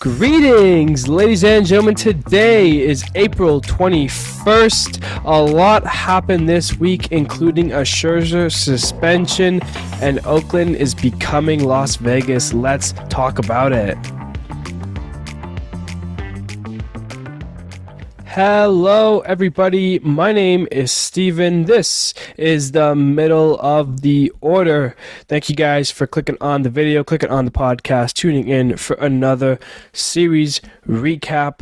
Greetings, ladies and gentlemen. Today is April 21st. A lot happened this week, including a Scherzer suspension, and Oakland is becoming Las Vegas. Let's talk about it. Hello, everybody. My name is Steven. This is the middle of the order. Thank you guys for clicking on the video, clicking on the podcast, tuning in for another series recap.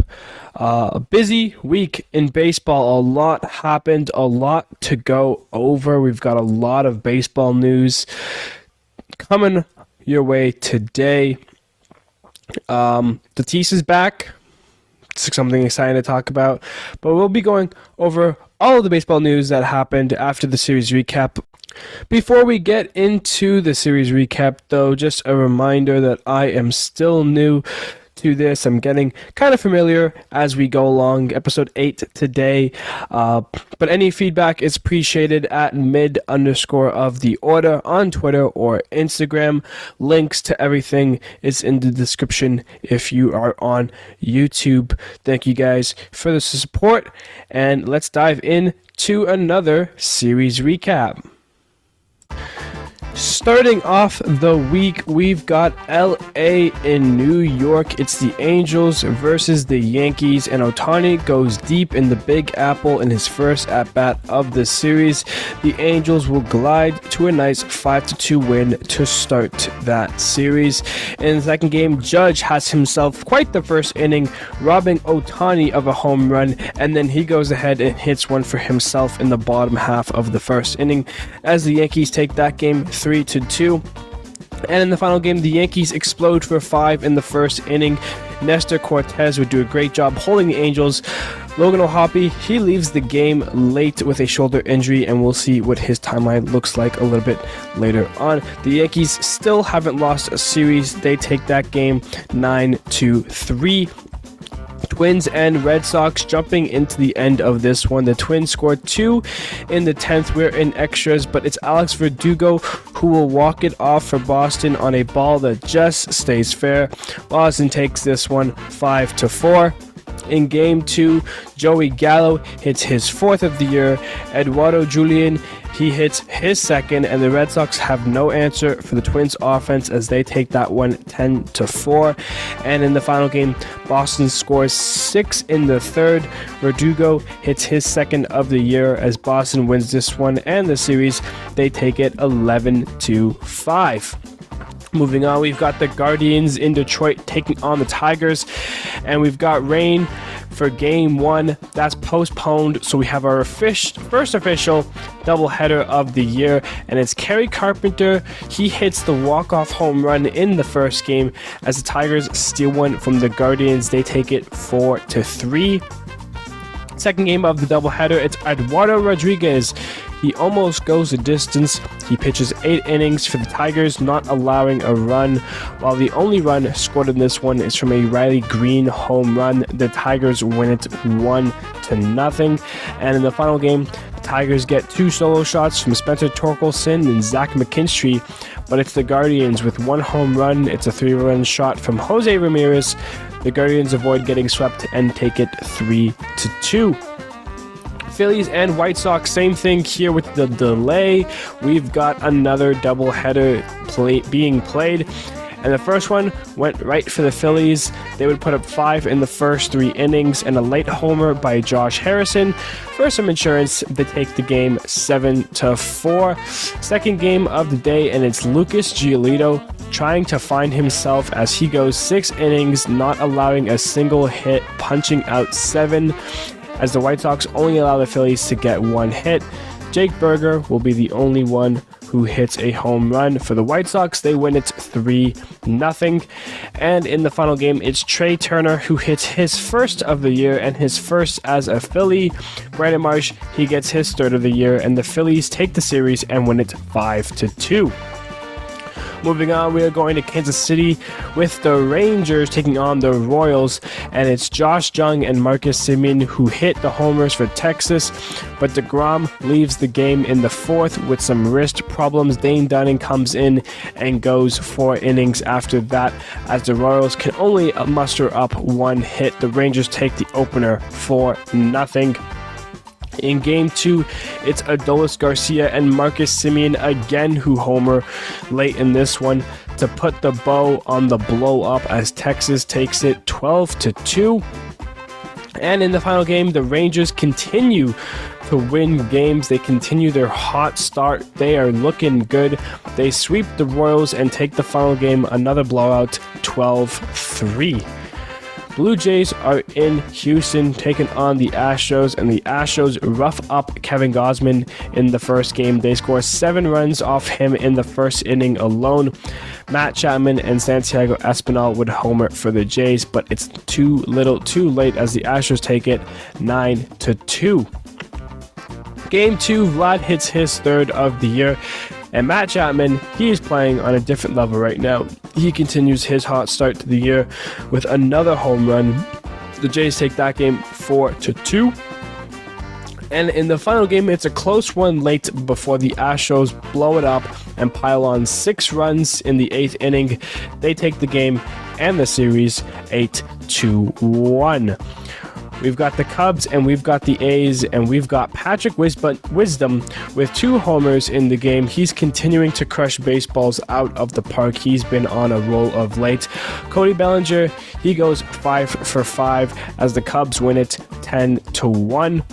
A busy week in baseball. A lot happened, a lot to go over. We've got a lot of baseball news coming your way today. Tatis is back. It's something exciting to talk about, but we'll be going over all of the baseball news that happened after the series recap. Before we get into the series recap, though, just a reminder that I am still new to this. I'm getting kind of familiar as we go along. Episode 8 today, but any feedback is appreciated at mid_of_the_order on Twitter or Instagram. Links to everything is in the description if you are on YouTube. Thank you guys for the support, and let's dive in to another series recap. Starting off the week, we've got LA in New York. It's the Angels versus the Yankees, and Ohtani goes deep in the Big Apple in his first at-bat of the series. The Angels will glide to a nice 5-2 win to start that series. In the second game, Judge has himself quite the first inning, robbing Ohtani of a home run, and then he goes ahead and hits one for himself in the bottom half of the first inning as the Yankees take that game 3-2. And in the final game, the Yankees explode for 5 in the first inning. Nestor Cortez would do a great job holding the Angels. Logan O'Hoppe, he leaves the game late with a shoulder injury, and we'll see what his timeline looks like a little bit later on. The Yankees still haven't lost a series. They take that game 9-3. Twins and Red Sox jumping into the end of this one. The Twins scored 2 in the 10th. We're in extras, but it's Alex Verdugo who will walk it off for Boston on a ball that just stays fair. Boston takes this one 5-4. In Game 2, Joey Gallo hits his 4th of the year. Eduardo Julian, he hits his 2nd, and the Red Sox have no answer for the Twins offense as they take that one 10-4. And in the final game, Boston scores 6 in the 3rd. Verdugo hits his 2nd of the year as Boston wins this one and the series. They take it 11-5. Moving on, we've got the Guardians in Detroit taking on the Tigers, and we've got rain for Game 1. That's postponed, so we have our first official doubleheader of the year, and it's Kerry Carpenter. He hits the walk-off home run in the first game as the Tigers steal one from the Guardians. They take it 4-3. Second game of the doubleheader, it's Eduardo Rodriguez. He almost goes the distance. He pitches 8 innings for the Tigers, not allowing a run, while the only run scored in this one is from a Riley Green home run. The Tigers win it 1-0. And in the final game, the Tigers get 2 solo shots from Spencer Torkelson and Zach McKinstry, but it's the Guardians with 1 home run. It's a 3-run shot from Jose Ramirez. The Guardians avoid getting swept and take it 3-2. Phillies and White Sox, same thing here with the delay. We've got another doubleheader being played, and the first one went right for the Phillies. They would put up 5 in the first 3 innings and a late homer by Josh Harrison. For some insurance, they take the game 7-4. Second game of the day, and it's Lucas Giolito trying to find himself as he goes 6 innings, not allowing a single hit, punching out 7. As the White Sox only allow the Phillies to get 1 hit. Jake Berger will be the only one who hits a home run. For the White Sox, they win it 3-0. And in the final game, it's Trey Turner who hits his 1st of the year and his 1st as a Philly. Brandon Marsh, he gets his 3rd of the year, and the Phillies take the series and win it 5-2. Moving on, we are going to Kansas City with the Rangers taking on the Royals, and it's Josh Jung and Marcus Semien who hit the homers for Texas, but DeGrom leaves the game in the fourth with some wrist problems. Dane Dunning comes in and goes 4 innings after that, as the Royals can only muster up 1 hit. The Rangers take the opener 4-0. In Game 2, it's Adolis Garcia and Marcus Semien again who homer late in this one to put the bow on the blow-up as Texas takes it 12-2. And in the final game, the Rangers continue to win games. They continue their hot start. They are looking good. They sweep the Royals and take the final game, another blowout, 12-3. Blue Jays are in Houston taking on the Astros, and the Astros rough up Kevin Gausman in the first game. They score 7 runs off him in the first inning alone. Matt Chapman and Santiago Espinal would homer for the Jays, but it's too little too late as the Astros take it 9-2. Game 2, Vlad hits his 3rd of the year. And Matt Chapman, he is playing on a different level right now. He continues his hot start to the year with another home run. The Jays take that game 4-2. And in the final game, it's a close one late before the Astros blow it up and pile on 6 runs in the 8th inning. They take the game and the series 8-1. We've got the Cubs and we've got the A's, and we've got Patrick Wisdom with 2 homers in the game. He's continuing to crush baseballs out of the park. He's been on a roll of late. Cody Bellinger, he goes 5 for 5 as the Cubs win it 10-1.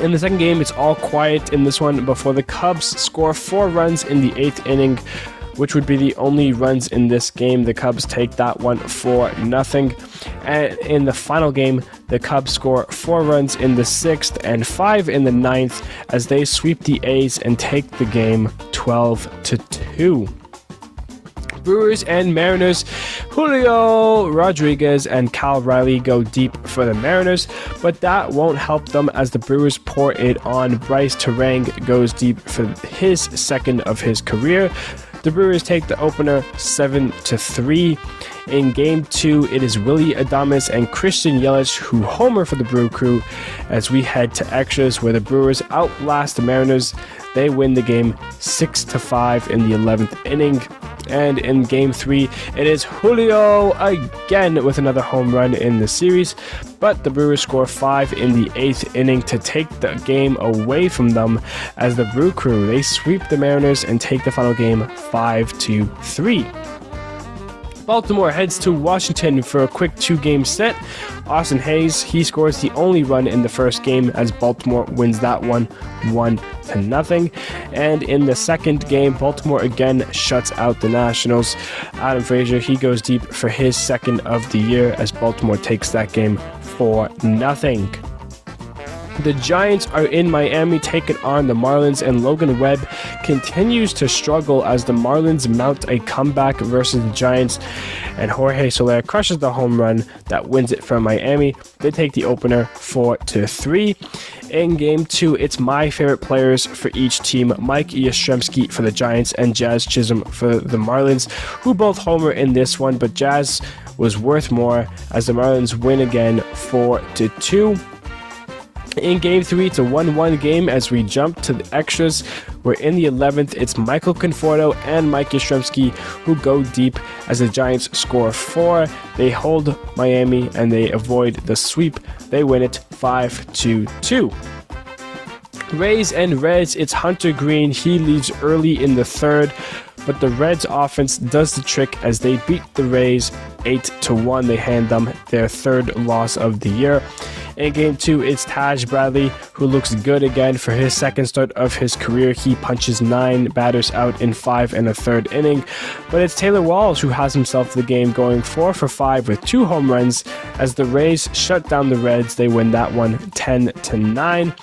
In the second game, it's all quiet in this one before the Cubs score 4 runs in the 8th inning, which would be the only runs in this game. The Cubs take that one 4-0. And in the final game, the Cubs score 4 runs in the 6th and 5 in the 9th as they sweep the A's and take the game 12-2. Brewers and Mariners, Julio Rodriguez and Cal Riley go deep for the Mariners, but that won't help them as the Brewers pour it on. Bryce Terang goes deep for his 2nd of his career. The Brewers take the opener 7-3. In Game 2, it is Willie Adames and Christian Yelich who homer for the Brew Crew as we head to extras where the Brewers outlast the Mariners. They win the game 6-5 in the 11th inning. And in Game 3, it is Julio again with another home run in the series, but the Brewers score 5 in the 8th inning to take the game away from them as the Brew Crew, they sweep the Mariners and take the final game 5-3. Baltimore heads to Washington for a quick 2-game set. Austin Hayes, he scores the only run in the first game as Baltimore wins that one 1-0. And in the second game, Baltimore again shuts out the Nationals. Adam Frazier, he goes deep for his 2nd of the year as Baltimore takes that game 4-0. The Giants are in Miami taking on the Marlins, and Logan Webb continues to struggle as the Marlins mount a comeback versus the Giants, and Jorge Soler crushes the home run that wins it for Miami. They take the opener 4-3. In Game 2, it's my favorite players for each team, Mike Yastrzemski for the Giants and Jazz Chisholm for the Marlins, who both homer in this one, but Jazz was worth more as the Marlins win again 4-2. In Game 3, it's a 1-1 game as we jump to the extras, where in the 11th, it's Michael Conforto and Mike Yastrzemski who go deep as the Giants score 4. They hold Miami and they avoid the sweep. They win it 5-2. Rays and Reds, it's Hunter Green. He leaves early in the 3rd, but the Reds offense does the trick as they beat the Rays 8-1. They hand them their 3rd loss of the year. In Game 2, it's Taj Bradley, who looks good again for his 2nd start of his career. He punches 9 batters out in 5 1/3 inning. But it's Taylor Walls who has himself the game, going 4 for 5 with 2 home runs as the Rays shut down the Reds. They win that one 10-9.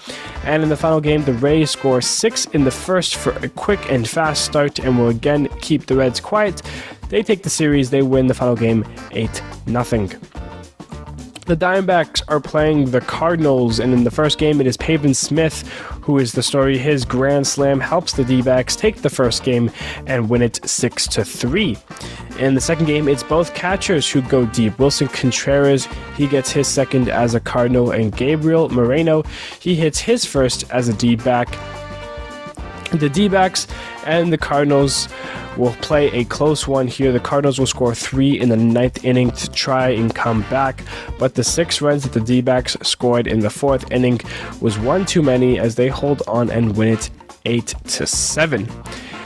And in the final game, the Rays score 6 in the first for a quick and fast start and will again keep the Reds quiet. They take the series. They win the final game 8-0. The Diamondbacks are playing the Cardinals, and in the first game, it is Pavin Smith who is the story. His grand slam helps the D-backs take the first game and win it 6-3. In the second game, it's both catchers who go deep. Wilson Contreras, he gets his second as a Cardinal, and Gabriel Moreno, he hits his first as a D-back. The D-backs and the Cardinals will play a close one here. The Cardinals will score 3 in the 9th inning to try and come back, but the 6 runs that the D-backs scored in the 4th inning was one too many as they hold on and win it 8-7.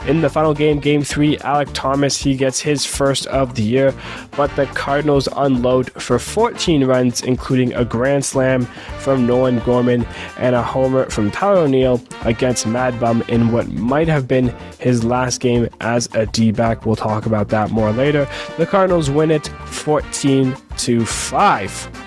In the final game, Game 3, Alec Thomas, he gets his first of the year, but the Cardinals unload for 14 runs, including a grand slam from Nolan Gorman and a homer from Tyler O'Neill against Mad Bum in what might have been his last game as a D-back. We'll talk about that more later. The Cardinals win it 14-5.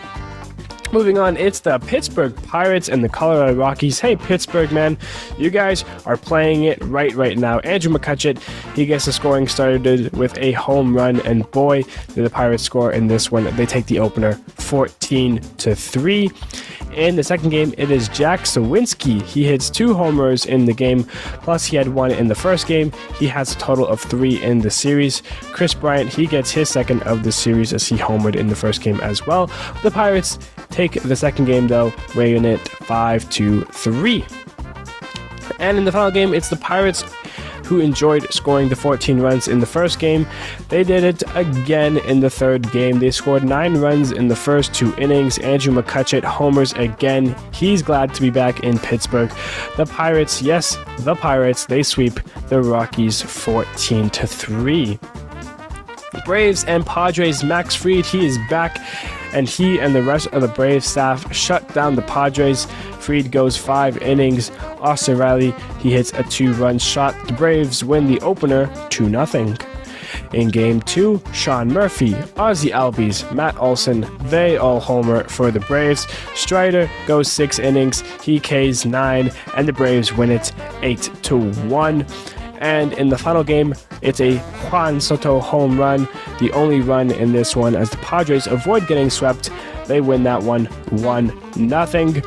Moving on, it's the Pittsburgh Pirates and the Colorado Rockies. Hey, Pittsburgh, man, you guys are playing it right now. Andrew McCutcheon, he gets the scoring started with a home run, and boy, did the Pirates score in this one. They take the opener 14-3. In the second game, it is Jack Sawinski. He hits 2 homers in the game, plus he had 1 in the first game. He has a total of 3 in the series. Chris Bryant, he gets his second of the series as he homered in the first game as well. The Pirates take the second game, though, winning it 5-3. And in the final game, it's the Pirates who enjoyed scoring the 14 runs in the first game. They did it again in the third game. They scored 9 runs in the first 2 innings. Andrew McCutcheon homers again. He's glad to be back in Pittsburgh. The Pirates, yes, the Pirates, they sweep the Rockies 14-3. Braves and Padres, Max Fried, he is back, and he and the rest of the Braves staff shut down the Padres. Fried goes 5 innings. Austin Riley, he hits a 2-run shot. The Braves win the opener 2-0. In Game 2, Sean Murphy, Ozzie Albies, Matt Olson, they all homer for the Braves. Strider goes 6 innings. He Ks 9, and the Braves win it 8-1. And in the final game, it's a Juan Soto home run, the only run in this one, as the Padres avoid getting swept. They win that one 1-0.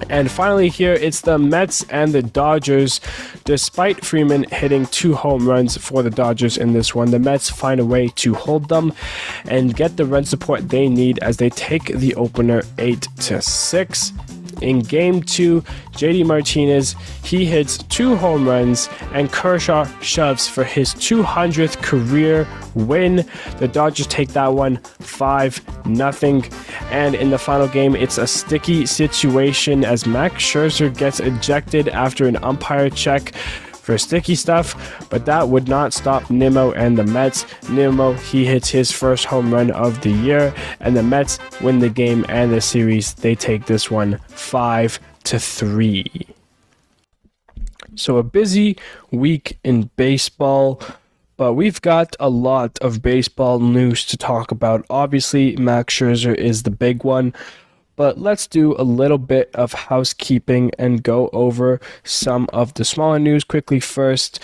And finally here, it's the Mets and the Dodgers. Despite Freeman hitting 2 home runs for the Dodgers in this one, the Mets find a way to hold them and get the run support they need as they take the opener 8-6. In Game 2, JD Martinez, he hits 2 home runs, and Kershaw shoves for his 200th career win. The Dodgers take that one 5-0. And in the final game, it's a sticky situation as Max Scherzer gets ejected after an umpire check for sticky stuff, but that would not stop Nimmo and the Mets. Nimmo, he hits his first home run of the year, and the Mets win the game and the series. They take this one 5-3. So a busy week in baseball, but we've got a lot of baseball news to talk about. Obviously, Max Scherzer is the big one, but let's do a little bit of housekeeping and go over some of the smaller news quickly first.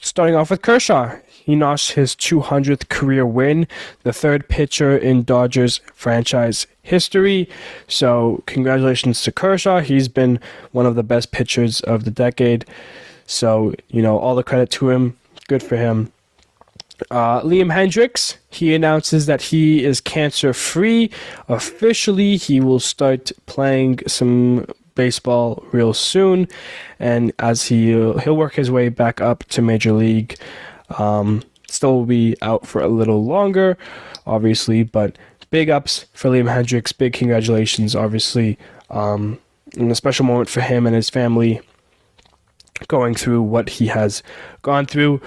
Starting off with Kershaw. He notched his 200th career win, the 3rd pitcher in Dodgers franchise history. So congratulations to Kershaw. He's been one of the best pitchers of the decade. So, all the credit to him. Good for him. Liam Hendricks, he announces that he is cancer-free. Officially, he will start playing some baseball real soon, and as he'll work his way back up to Major League. Still will be out for a little longer, obviously, but big ups for Liam Hendricks. Big congratulations, obviously, and a special moment for him and his family going through what he has gone through.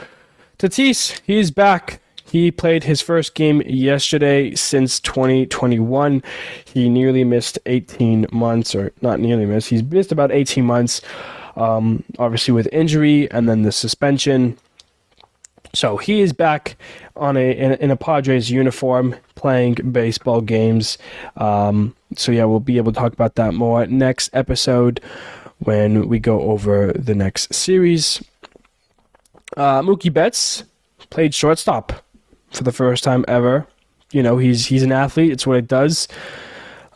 Tatis, he's back. He played his first game yesterday since 2021. He nearly missed 18 months, or not nearly missed. He's missed about 18 months, obviously with injury and then the suspension. So he is back in a Padres uniform playing baseball games. So yeah, we'll be able to talk about that more next episode when we go over the next series. Mookie Betts played shortstop for the first time ever. he's an athlete. It's what it does.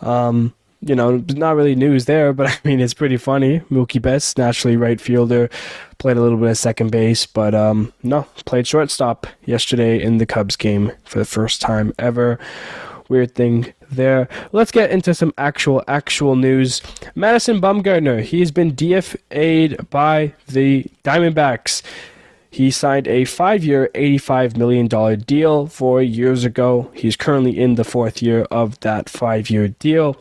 Not really news there, but I mean, it's pretty funny. Mookie Betts, naturally right fielder, played a little bit of second base, but no, played shortstop yesterday in the Cubs game for the first time ever. Weird thing there. Let's get into some actual news. Madison Bumgarner, he's been DFA'd by the Diamondbacks. He signed a 5-year, $85 million deal 4 years ago. He's currently in the 4th year of that 5-year deal.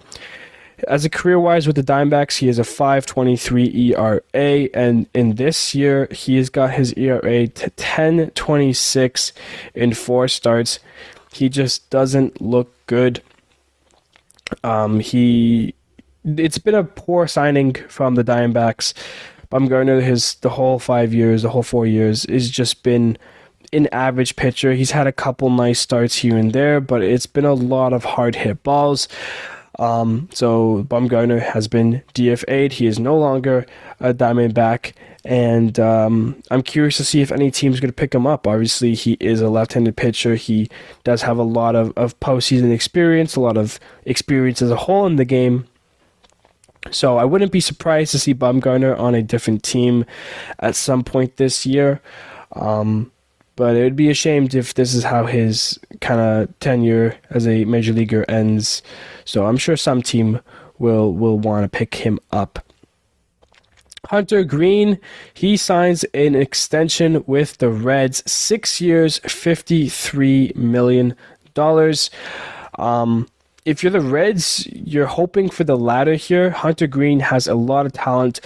As a career-wise with the Diamondbacks, he has a 5.23 ERA, and in this year, he has got his ERA to 10.26 in 4 starts. He just doesn't look good. It's been a poor signing from the Diamondbacks. Bumgarner, the whole 5 years, the whole 4 years, has just been an average pitcher. He's had a couple nice starts here and there, but it's been a lot of hard hit balls. So Bumgarner has been DFA'd. He is no longer a Diamondback, and I'm curious to see if any team's going to pick him up. Obviously, he is a left-handed pitcher. He does have a lot of postseason experience, a lot of experience as a whole in the game. So I wouldn't be surprised to see Bumgarner on a different team at some point this year. But it would be a shame if this is how his kind of tenure as a major leaguer ends. So I'm sure some team will want to pick him up. Hunter Green, he signs an extension with the Reds, 6 years, $53 million. If you're the Reds, you're hoping for the latter here. Hunter Green has a lot of talent,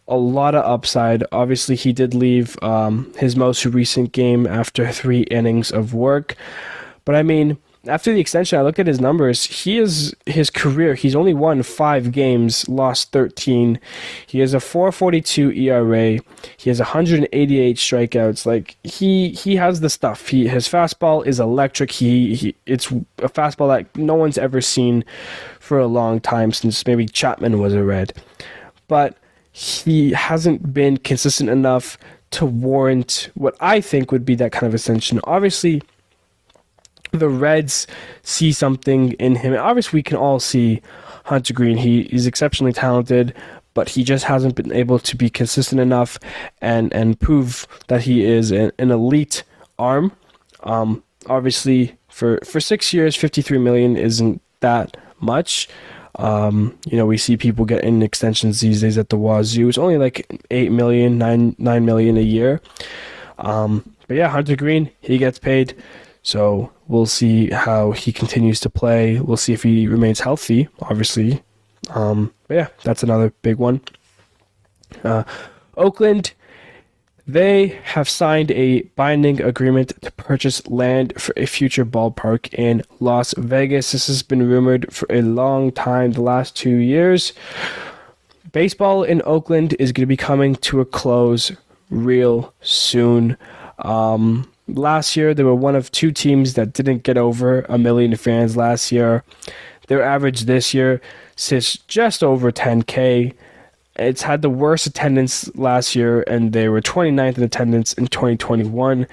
a lot of upside. Obviously, he did leave his most recent game after 3 innings of work. But I mean, after the extension, I looked at his numbers. His career, he's only won 5 games, lost 13. He has a 4.42 ERA. He has 188 strikeouts. Like, he has the stuff. His fastball is electric. It's a fastball that no one's ever seen for a long time, since maybe Chapman was a Red. But he hasn't been consistent enough to warrant what I think would be that kind of ascension. Obviously, the Reds see something in him. Obviously, we can all see Hunter Green. He is exceptionally talented, but he just hasn't been able to be consistent enough and prove that he is an elite arm. Obviously, for 6 years, $53 million isn't that much. We see people getting extensions these days at the wazoo. It's only like $8 million, $9 million a year. But yeah, Hunter Green, he gets paid. So we'll see how he continues to play. We'll see if he remains healthy, obviously. But yeah, that's another big one. Oakland, they have signed a binding agreement to purchase land for a future ballpark in Las Vegas. This has been rumored for a long time, the last 2 years. Baseball in Oakland is going to be coming to a close real soon. Last year, they were one of 2 teams that didn't get over 1 million fans last year. Their average this year sits just over 10K. It's had the worst attendance last year, and they were 29th in attendance in 2021.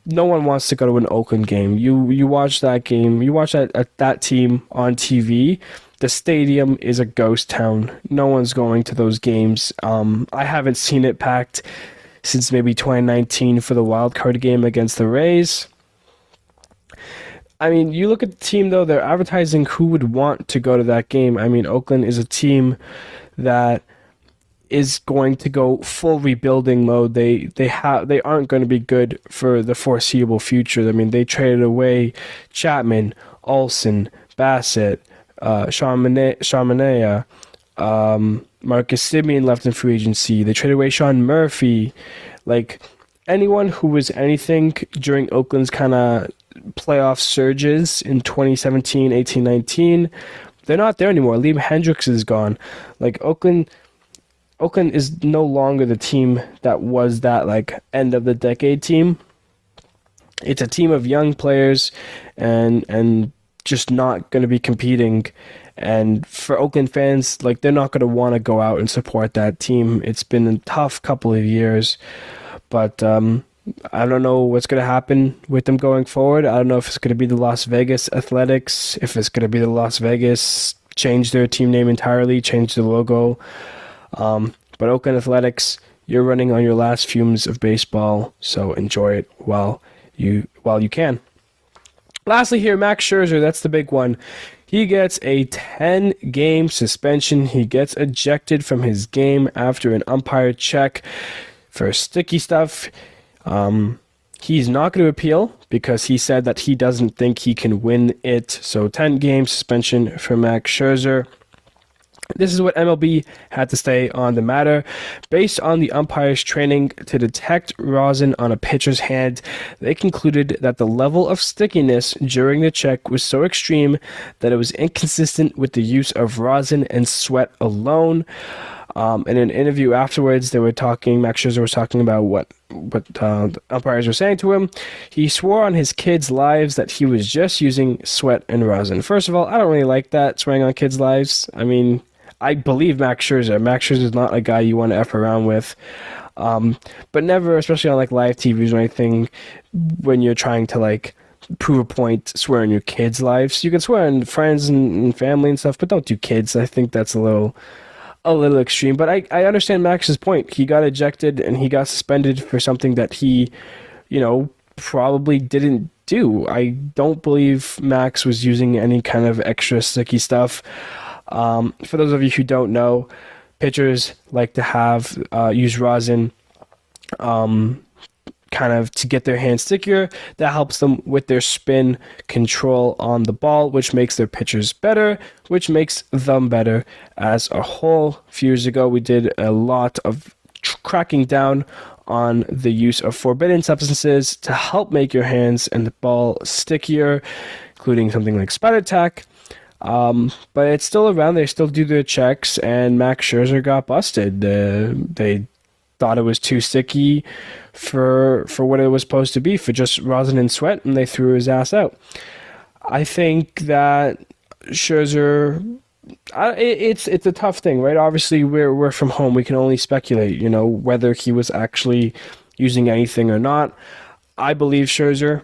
No one wants to go to an Oakland game. You watch that game, you watch that team on TV, the stadium is a ghost town. No one's going to those games. I haven't seen it packed since maybe 2019 for the wild card game against the Rays. I mean, you look at the team, though, they're advertising who would want to go to that game. I mean, Oakland is a team that is going to go full rebuilding mode. They aren't going to be good for the foreseeable future. I mean, they traded away Chapman, Olsen, Bassett, Sean Manaea, Marcus Semien left in free agency. They traded away Sean Murphy. Like, anyone who was anything during Oakland's kind of playoff surges in 2017, 18, 19, they're not there anymore. Liam Hendricks is gone. Like, Oakland is no longer the team that was that, like, end of the decade team. It's a team of young players and just not going to be competing. And for Oakland fans, like, they're not going to want to go out and support that team. It's been a tough couple of years. But I don't know what's going to happen with them going forward. I don't know if it's going to be the Las Vegas Athletics, if it's going to be the Las Vegas, change their team name entirely, change the logo. But Oakland Athletics, you're running on your last fumes of baseball, so enjoy it while you can. Lastly here, Max Scherzer, that's the big one. He gets a 10-game suspension. He gets ejected from his game after an umpire check for sticky stuff. He's not going to appeal because he said that he doesn't think he can win it. So 10-game suspension for Max Scherzer. This is what MLB had to say on the matter. Based on the umpire's training to detect rosin on a pitcher's hand, they concluded that the level of stickiness during the check was so extreme that it was inconsistent with the use of rosin and sweat alone. In an interview afterwards, Max Scherzer was talking about what the umpires were saying to him. He swore on his kids' lives that he was just using sweat and rosin. First of all, I don't really like that, swearing on kids' lives. I mean, I believe Max Scherzer. Max Scherzer is not a guy you want to F around with. But never, especially on like live TVs or anything, when you're trying to like prove a point, swear on your kids' lives. You can swear on friends and family and stuff, but don't do kids. I think that's a little extreme. But I understand Max's point. He got ejected and he got suspended for something that he, probably didn't do. I don't believe Max was using any kind of extra sticky stuff. For those of you who don't know, pitchers like to use rosin kind of to get their hands stickier. That helps them with their spin control on the ball, which makes their pitchers better, which makes them better as a whole. A few years ago, we did a lot of cracking down on the use of forbidden substances to help make your hands and the ball stickier, including something like Spider Tack. But it's still around. They still do their checks, and Max Scherzer got busted. They thought it was too sticky for what it was supposed to be, for just rosin and sweat, and they threw his ass out. I think that Scherzer, it's a tough thing, right? Obviously, we're from home. We can only speculate, whether he was actually using anything or not. I believe Scherzer.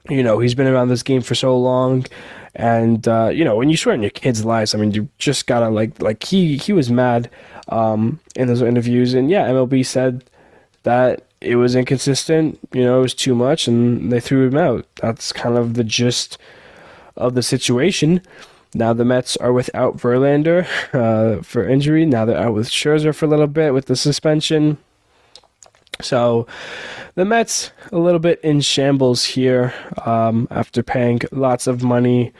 He's been around this game for so long. And, when you swear in your kids' lives, I mean, you just gotta, like he was mad in those interviews. And, yeah, MLB said that it was inconsistent, it was too much, and they threw him out. That's kind of the gist of the situation. Now the Mets are without Verlander for injury. Now they're out with Scherzer for a little bit with the suspension. So the Mets a little bit in shambles here after paying lots of money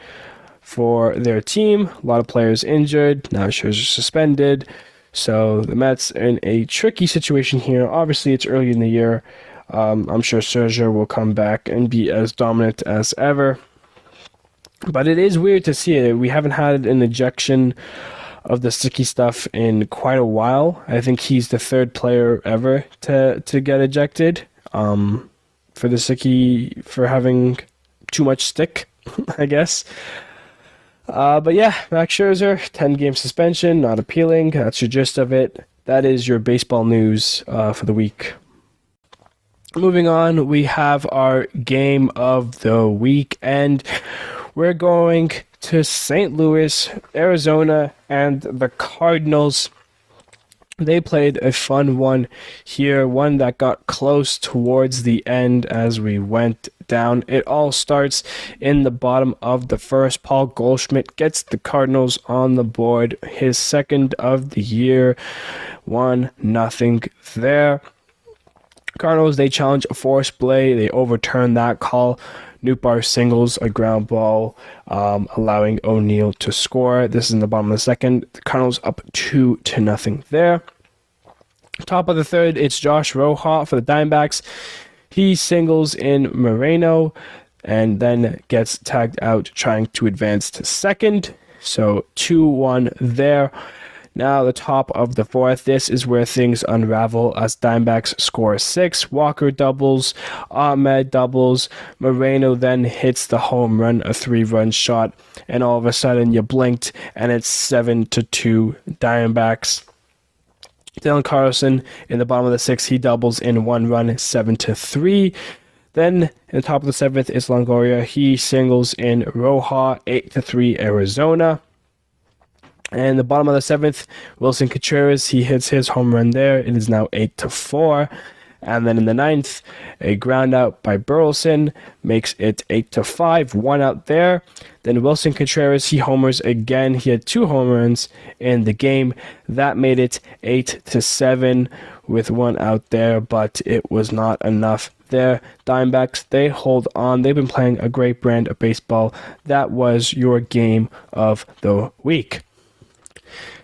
for their team. A lot of players injured. Now Scherzer suspended. So the Mets are in a tricky situation here. Obviously, it's early in the year. I'm sure Scherzer will come back and be as dominant as ever. But it is weird to see it. We haven't had an ejection of the sticky stuff in quite a while. I think he's the third player ever to get ejected for having too much stick, I guess. But yeah, Max Scherzer, 10-game suspension, not appealing. That's your gist of it. That is your baseball news for the week. Moving on, we have our game of the week, and we're going to St. Louis, Arizona, and the Cardinals. They played a fun one here, one that got close towards the end as we went down. It all starts in the bottom of the first. Paul Goldschmidt gets the Cardinals on the board, his second of the year, 1-0 there. Cardinals, they challenge a forced play. They overturn that call. Nootbaar singles a ground ball, allowing O'Neill to score. This is in the bottom of the second. The Cardinals up 2-0 there. Top of the third, it's Josh Rojas for the Diamondbacks. He singles in Moreno and then gets tagged out trying to advance to second. So 2-1 there. Now the top of the fourth. This is where things unravel as Diamondbacks score 6. Walker doubles, Ahmed doubles. Moreno then hits the home run, a 3-run shot, and all of a sudden you blinked and it's 7-2 Diamondbacks. Dylan Carlson in the bottom of the 6th, he doubles in 1 run, 7-3. Then in the top of the 7th is Longoria. He singles in Roja, 8-3 Arizona. And the bottom of the 7th, Wilson Contreras, he hits his home run there. It is now 8-4. And then in the 9th, a ground out by Burleson makes it 8-5, 1 out there. Then Wilson Contreras, he homers again. He had 2 home runs in the game. That made it 8-7 with 1 out there, but it was not enough there. Diamondbacks, they hold on. They've been playing a great brand of baseball. That was your game of the week.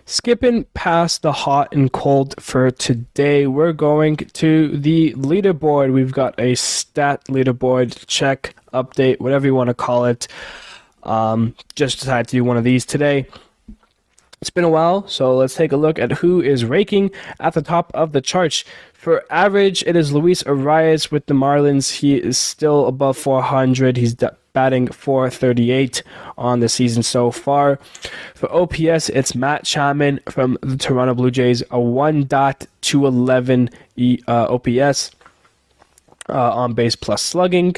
Skipping past the hot and cold for today, we're going to the leaderboard. We've got a stat leaderboard, check, update, whatever you want to call it. Just decided to do one of these today. It's been a while, so let's take a look at who is ranking at the top of the charts. For average, it is Luis Arias with the Marlins. He is still above 400. He's batting .438 on the season so far. For OPS, it's Matt Chapman from the Toronto Blue Jays, a 1.211 OPS on base plus slugging.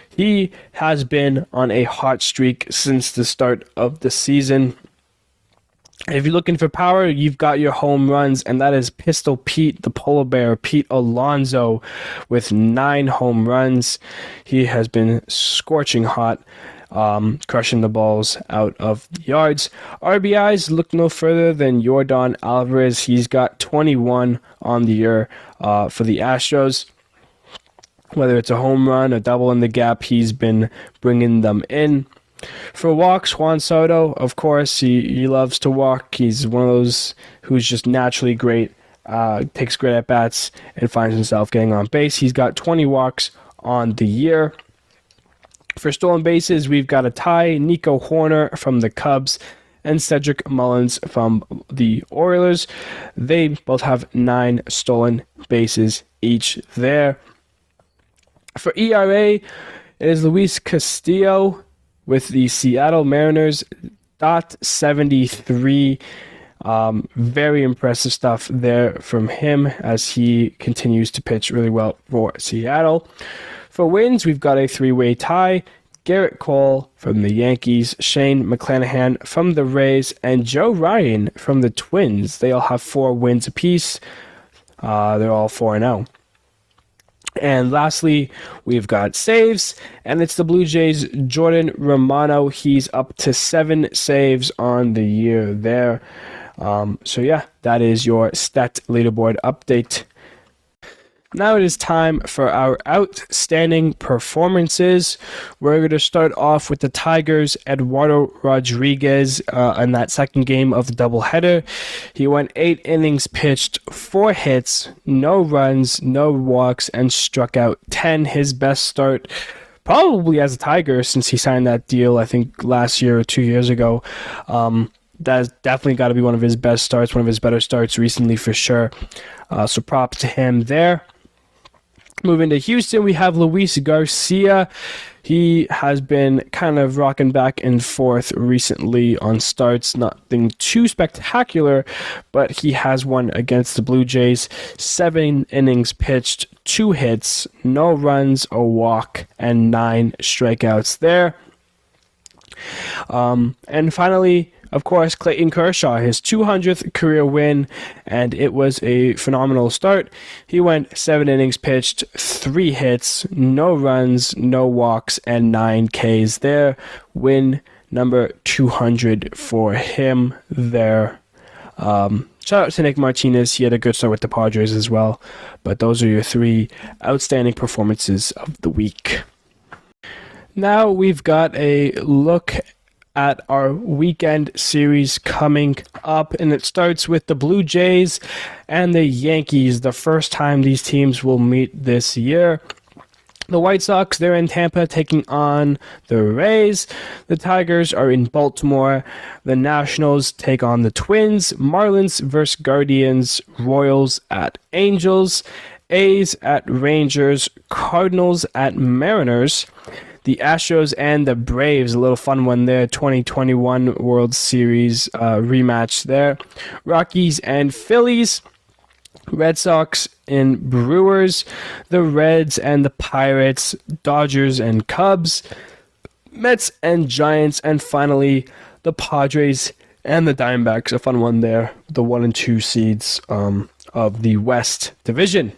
He has been on a hot streak since the start of the season. If you're looking for power, you've got your home runs, and that is Pistol Pete, the polar bear, Pete Alonso, with 9 home runs. He has been scorching hot, crushing the balls out of the yards. RBIs look no further than Yordan Alvarez. He's got 21 on the year for the Astros. Whether it's a home run, a double in the gap, he's been bringing them in. For walks, Juan Soto, of course, he loves to walk. He's one of those who's just naturally great, takes great at-bats, and finds himself getting on base. He's got 20 walks on the year. For stolen bases, we've got a tie, Nico Horner from the Cubs and Cedric Mullins from the Orioles. They both have 9 stolen bases each there. For ERA, it is Luis Castillo with the Seattle Mariners, .73. Very impressive stuff there from him as he continues to pitch really well for Seattle. For wins, we've got a 3-way tie. Garrett Cole from the Yankees, Shane McClanahan from the Rays, and Joe Ryan from the Twins. They all have 4 wins apiece. They're all 4-0. And lastly, we've got saves, and it's the Blue Jays' Jordan Romano. He's up to 7 saves on the year there. So yeah, that is your stat leaderboard update. Now it is time for our outstanding performances. We're going to start off with the Tigers' Eduardo Rodriguez in that second game of the doubleheader. He went 8 innings pitched, 4 hits, no runs, no walks, and struck out 10. His best start probably as a Tiger since he signed that deal, I think, last year or 2 years ago. That's definitely got to be one of his best starts, one of his better starts recently for sure. So props to him there. Moving to Houston, we have Luis Garcia. He has been kind of rocking back and forth recently on starts. Nothing too spectacular, but he has one against the Blue Jays. 7 innings pitched, 2 hits, no runs, a walk, and 9 strikeouts there. And finally, of course, Clayton Kershaw, his 200th career win, and it was a phenomenal start. He went 7 innings pitched, 3 hits, no runs, no walks, and 9 Ks there. Win number 200 for him there. Shout out to Nick Martinez. He had a good start with the Padres as well. But those are your 3 outstanding performances of the week. Now we've got a look at our weekend series coming up, and it starts with the Blue Jays and the Yankees, the first time these teams will meet this year. The White Sox, they're in Tampa taking on the Rays. The Tigers are in Baltimore. The Nationals take on the Twins. Marlins versus Guardians. Royals at Angels. A's at Rangers. Cardinals at Mariners. The Astros and the Braves, a little fun one there, 2021 World Series rematch there. Rockies and Phillies. Red Sox and Brewers, the Reds and the Pirates, Dodgers and Cubs, Mets and Giants, and finally the Padres and the Diamondbacks. A fun one there, the 1 and 2 seeds of the West Division.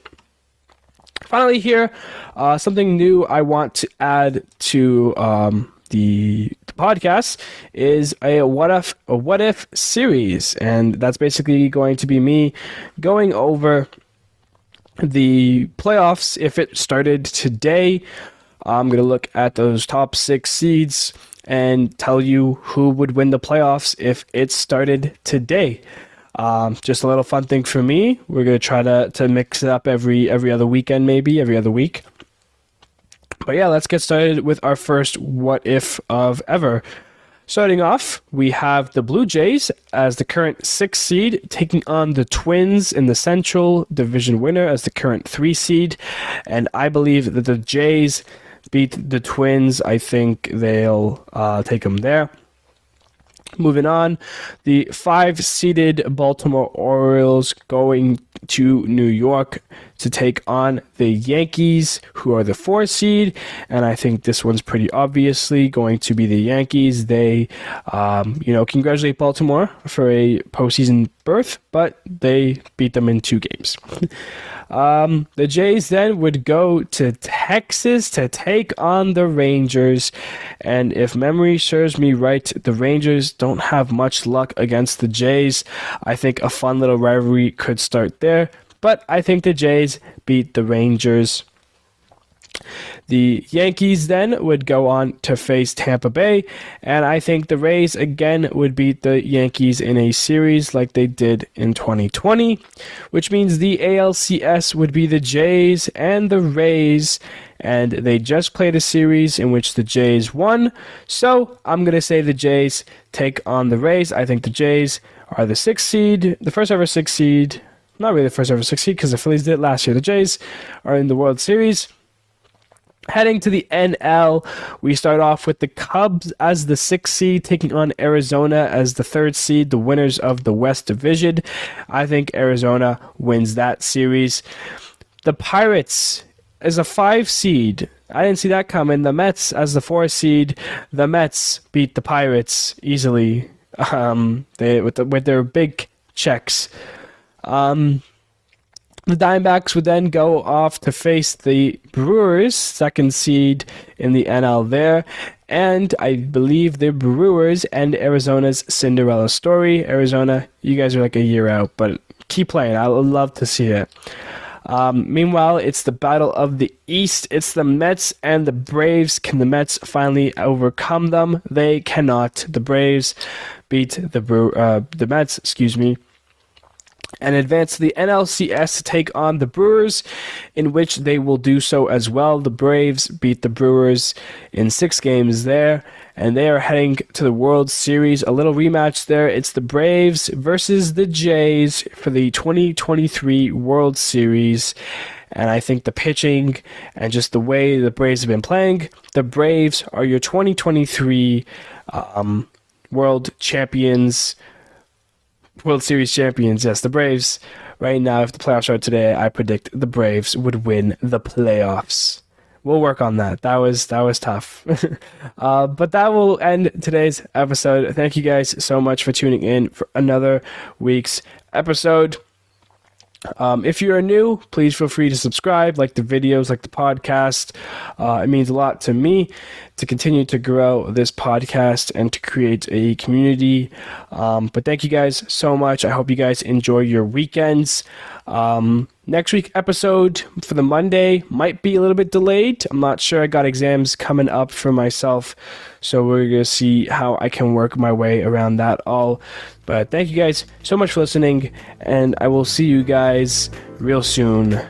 Finally here, something new I want to add to the podcast is a what if series, and that's basically going to be me going over the playoffs if it started today. I'm going to look at those top 6 seeds and tell you who would win the playoffs if it started today. Just a little fun thing for me. We're going to try to mix it up every other weekend, maybe every other week. But yeah, let's get started with our first what if of ever. Starting off, we have the Blue Jays as the current 6th seed, taking on the Twins in the Central Division winner as the current 3 seed. And I believe that the Jays beat the Twins. I think they'll take them there. Moving on, the 5-seeded Baltimore Orioles going to New York to take on the Yankees, who are the 4 seed, and I think this one's pretty obviously going to be the Yankees. They, congratulate Baltimore for a postseason berth, but they beat them in 2 games. The Jays then would go to Texas to take on the Rangers, and if memory serves me right, the Rangers don't have much luck against the Jays. I think a fun little rivalry could start there, but I think the Jays beat the Rangers. The Yankees then would go on to face Tampa Bay, and I think the Rays again would beat the Yankees in a series like they did in 2020, which means the ALCS would be the Jays and the Rays, and they just played a series in which the Jays won, so I'm going to say the Jays take on the Rays. I think the Jays are the 6th seed, the first ever 6th seed, not really the first ever 6th seed because the Phillies did it last year. The Jays are in the World Series. Heading to the NL, we start off with the Cubs as the 6th seed, taking on Arizona as the 3rd seed, the winners of the West Division. I think Arizona wins that series. The Pirates as a 5 seed. I didn't see that coming. The Mets as the 4th seed. The Mets beat the Pirates easily with their big checks. The Diamondbacks would then go off to face the Brewers, 2nd seed in the NL there. And I believe the Brewers end Arizona's Cinderella story. Arizona, you guys are like a year out, but keep playing. I would love to see it. Meanwhile, it's the battle of the East. It's the Mets and the Braves. Can the Mets finally overcome them? They cannot. The Braves beat the Mets, and advance to the NLCS to take on the Brewers, in which they will do so as well. The Braves beat the Brewers in 6 games there, and they are heading to the World Series. A little rematch there. It's the Braves versus the Jays for the 2023 World Series. And I think the pitching and just the way the Braves have been playing, the Braves are your 2023 World Series champions. Yes, the Braves. Right now, if the playoffs start today, I predict the Braves would win the playoffs. We'll work on that. That was tough. But that will end today's episode. Thank you guys so much for tuning in for another week's episode. If you are new, please feel free to subscribe, like the videos, like the podcast. It means a lot to me to continue to grow this podcast and to create a community. But thank you guys so much. I hope you guys enjoy your weekends. Next week episode for the Monday might be a little bit delayed. I'm not sure. I got exams coming up for myself, so we're going to see how I can work my way around that all. But thank you guys so much for listening, and I will see you guys real soon.